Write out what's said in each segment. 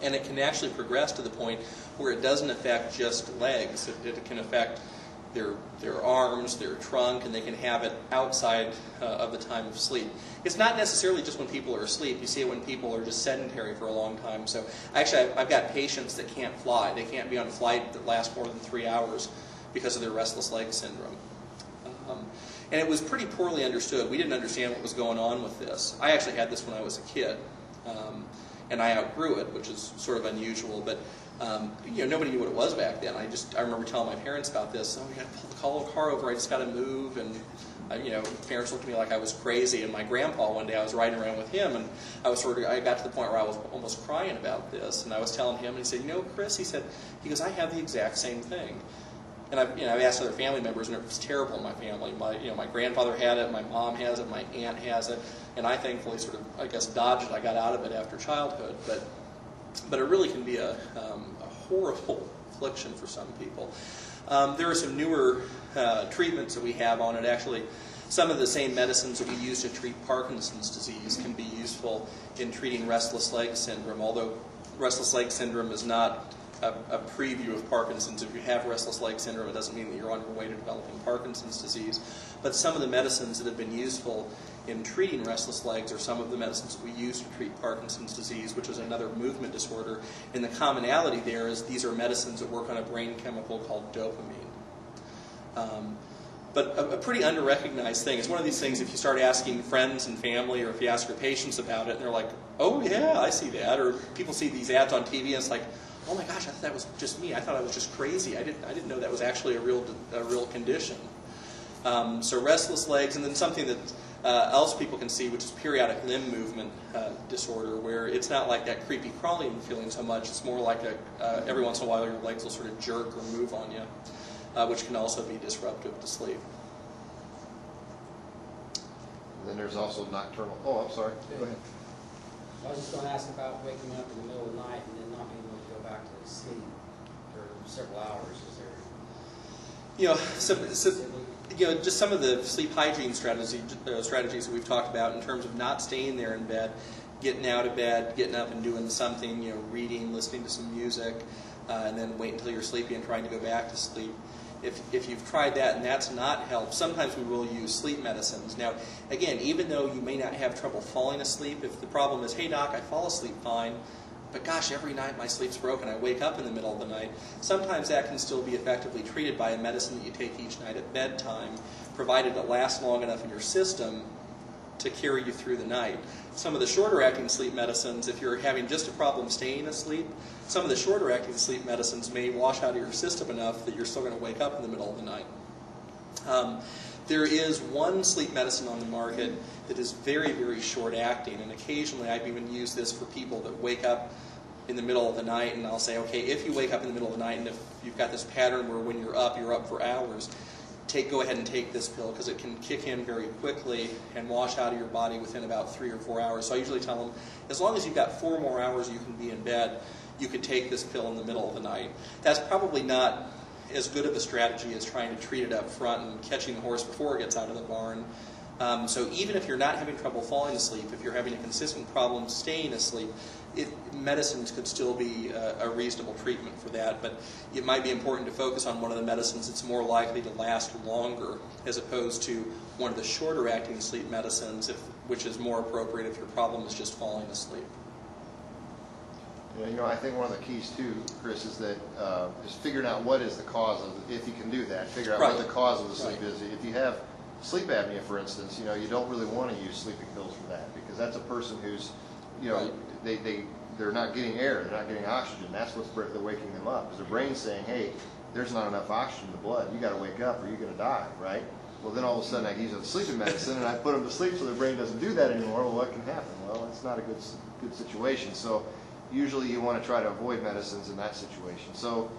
And it can actually progress to the point where it doesn't affect just legs. It can affect their arms, their trunk, and they can have it outside of the time of sleep. It's not necessarily just when people are asleep. You see it when people are just sedentary for a long time. So actually, I've got patients that can't fly. They can't be on a flight that lasts more than 3 hours because of their restless leg syndrome. And it was pretty poorly understood. We didn't understand what was going on with this. I actually had this when I was a kid, and I outgrew it, which is sort of unusual. But nobody knew what it was back then. I remember telling my parents about this. Oh, you got to call the car over. I just got to move. And parents looked at me like I was crazy. And my grandpa, one day, I was riding around with him, and I got to the point where I was almost crying about this. And I was telling him, and he said, Chris, he goes, I have the exact same thing. And I've asked other family members, and it was terrible in my family. My grandfather had it, my mom has it, my aunt has it, and I thankfully sort of, dodged it. I got out of it after childhood, but it really can be a horrible affliction for some people. There are some newer treatments that we have on it. Actually, some of the same medicines that we use to treat Parkinson's disease can be useful in treating restless leg syndrome, although restless leg syndrome is not a preview of Parkinson's. If you have restless leg syndrome, it doesn't mean that you're on your way to developing Parkinson's disease. But some of the medicines that have been useful in treating restless legs are some of the medicines that we use to treat Parkinson's disease, which is another movement disorder. And the commonality there is these are medicines that work on a brain chemical called dopamine. But a pretty under-recognized thing. It's one of these things, if you start asking friends and family, or if you ask your patients about it, and they're like, oh yeah, I see that. Or people see these ads on TV, and it's like, oh my gosh, I thought that was just me. I thought I was just crazy. I didn't know that was actually a real condition. So restless legs, and then something that else people can see, which is periodic limb movement disorder, where it's not like that creepy crawling feeling so much. It's more like every once in a while your legs will sort of jerk or move on you, which can also be disruptive to sleep. And then there's also nocturnal. Oh, I'm sorry. Go ahead. I was just going to ask about waking up in the middle of the night and then not being able to go back to sleep for several hours. Is there just some of the sleep hygiene strategies that we've talked about in terms of not staying there in bed, getting out of bed, getting up and doing something, reading, listening to some music, and then wait until you're sleepy and trying to go back to sleep. If you've tried that and that's not helped, sometimes we will use sleep medicines. Now, again, even though you may not have trouble falling asleep, if the problem is, hey doc, I fall asleep fine, but gosh, every night my sleep's broken, I wake up in the middle of the night, sometimes that can still be effectively treated by a medicine that you take each night at bedtime, provided it lasts long enough in your system to carry you through the night. Some of the shorter-acting sleep medicines, if you're having just a problem staying asleep, some of the shorter-acting sleep medicines may wash out of your system enough that you're still going to wake up in the middle of the night. There is one sleep medicine on the market that is very, very short-acting, and occasionally I've even used this for people that wake up in the middle of the night, and I'll say, okay, if you wake up in the middle of the night, and if you've got this pattern where when you're up for hours, go ahead and take this pill, because it can kick in very quickly and wash out of your body within about 3 or 4 hours. So I usually tell them, as long as you've got 4 more hours you can be in bed, you could take this pill in the middle of the night. That's probably not as good of a strategy as trying to treat it up front and catching the horse before it gets out of the barn. So even if you're not having trouble falling asleep, if you're having a consistent problem staying asleep, medicines could still be a reasonable treatment for that, but it might be important to focus on one of the medicines that's more likely to last longer, as opposed to one of the shorter acting sleep medicines, which is more appropriate if your problem is just falling asleep. Yeah, I think one of the keys too, Chris, is that just figuring out what is the cause of if you can do that, figure out what the cause of the sleep is. If you have sleep apnea, for instance, you don't really want to use sleeping pills for that, because that's a person who's, they're not getting air, they're not getting oxygen. That's what's they're waking them up. Because their brain's saying, hey, there's not enough oxygen in the blood. You got to wake up or you're going to die, right? Well, then all of a sudden I use a sleeping medicine and I put them to sleep so their brain doesn't do that anymore. Well, what can happen? Well, it's not a good situation. So usually you want to try to avoid medicines in that situation. So,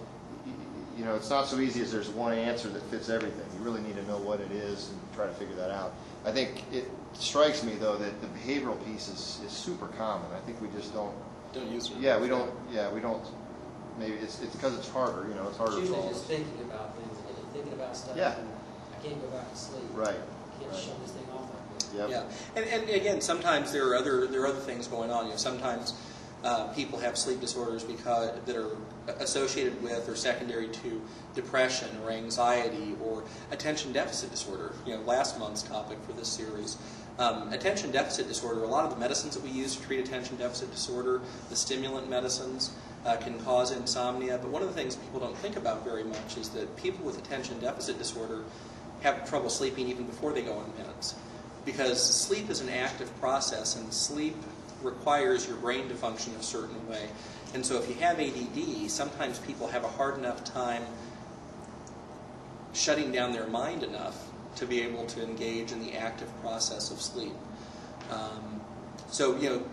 it's not so easy as there's one answer that fits everything. You really need to know what it is and try to figure that out. I think it strikes me, though, that the behavioral piece is super common. I think we just don't use it. Yeah, we don't. Maybe it's because it's harder. It's harder. It's usually just thinking about things, and thinking about stuff. Yeah. And I can't go back to sleep. Right. I can't shut this thing off like this. Yep. Yeah, and again, sometimes there are other things going on. Sometimes people have sleep disorders that are associated with or secondary to depression or anxiety or attention deficit disorder. Last month's topic for this series. Attention deficit disorder, a lot of the medicines that we use to treat attention deficit disorder, the stimulant medicines, can cause insomnia. But one of the things people don't think about very much is that people with attention deficit disorder have trouble sleeping even before they go on meds. Because sleep is an active process, and sleep requires your brain to function a certain way. And so if you have ADD, sometimes people have a hard enough time shutting down their mind enough to be able to engage in the active process of sleep. So you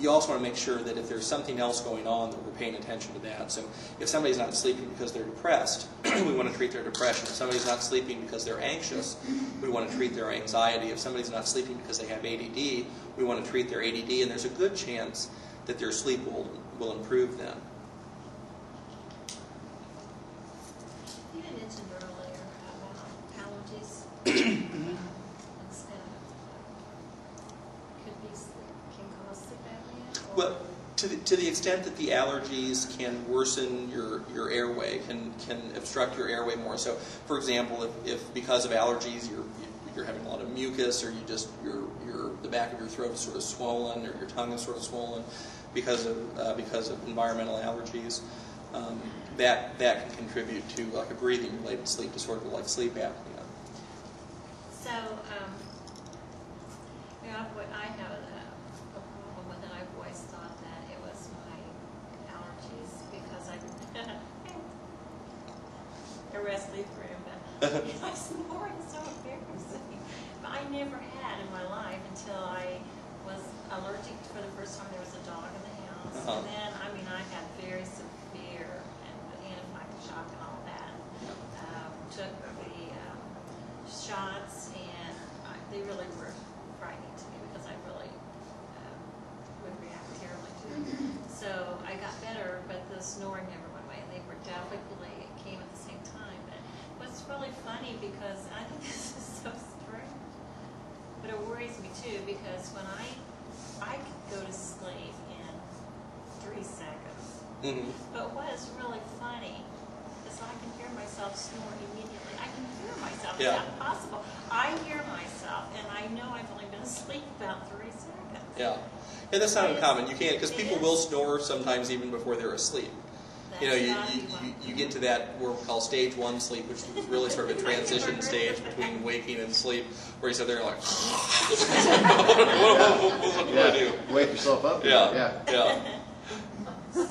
also want to make sure that if there's something else going on, that we're paying attention to that. So if somebody's not sleeping because they're depressed, we want to treat their depression. If somebody's not sleeping because they're anxious, we want to treat their anxiety. If somebody's not sleeping because they have ADD, we want to treat their ADD. And there's a good chance that their sleep will improve then. You had mentioned earlier about allergies. Well, to the extent that the allergies can worsen your airway, can obstruct your airway more. So, for example, if because of allergies you're having a lot of mucus, or the back of your throat is sort of swollen, or your tongue is sort of swollen because of environmental allergies, that can contribute to like a breathing related sleep disorder like sleep apnea. So, what I have a problem with, and I've always thought that it was my allergies because I arrest me for it, but my snoring is so embarrassing. But I never had in my life until I was allergic for the first time. There was a dog in the house, and then I had very severe anaphylactic shock and all that. Took the shots, and they really were frightening to me because I really would react terribly to them. So I got better, but the snoring never went away. They were definitely came at the same time. But what's really funny, because I think this is so strange, but it worries me too, because when I could go to sleep in 3 seconds. Mm-hmm. But what is really funny is I can hear myself snoring immediately. I can hear myself. Yeah. It's not possible. I hear myself, and I know I've only been asleep about 3 seconds. Yeah, and that's not uncommon. You can't, because people will snore sometimes even before they're asleep. You get to that what we call stage 1 sleep, which is really sort of a transition stage between waking and sleep, where you sit there and like, what do I do? Wake yourself up. Yeah. So,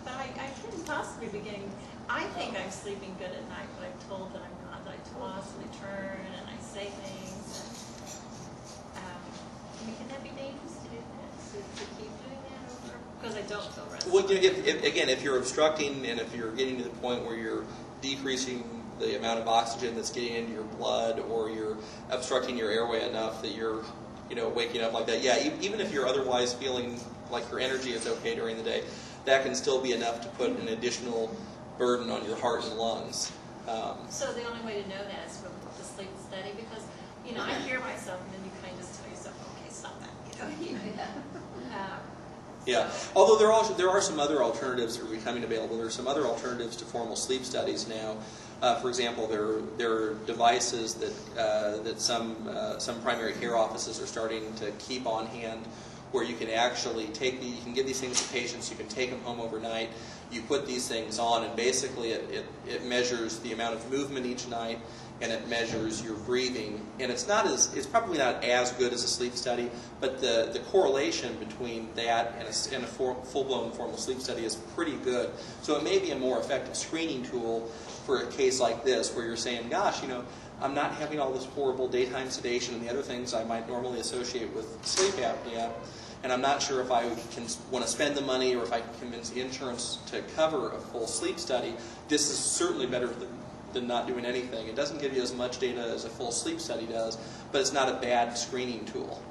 but I couldn't possibly be getting. I think I'm sleeping good at night, but I'm told that I'm not. That I toss and I turn and I say things. Can that be dangerous to do that? To keep doing that over? Because I don't feel rested. Well, if you're obstructing, and if you're getting to the point where you're decreasing the amount of oxygen that's getting into your blood, or you're obstructing your airway enough that you're, waking up like that. Yeah, even if you're otherwise feeling like your energy is okay during the day, that can still be enough to put an additional burden on your heart and lungs. So the only way to know that is from the sleep study, because I hear myself, and then you kind of just tell yourself, okay, stop that. Yeah. Although there are some other alternatives that are becoming available. There are some other alternatives to formal sleep studies now. For example, there are devices that some primary care offices are starting to keep on hand, where you can actually you can give these things to patients. You can take them home overnight. You put these things on, and basically it measures the amount of movement each night, and it measures your breathing. And it's probably not as good as a sleep study, but the correlation between that and a full-blown formal sleep study is pretty good. So it may be a more effective screening tool for a case like this, where you're saying, gosh, I'm not having all this horrible daytime sedation and the other things I might normally associate with sleep apnea, and I'm not sure if I want to spend the money, or if I can convince the insurance to cover a full sleep study. This is certainly better than not doing anything. It doesn't give you as much data as a full sleep study does, but it's not a bad screening tool.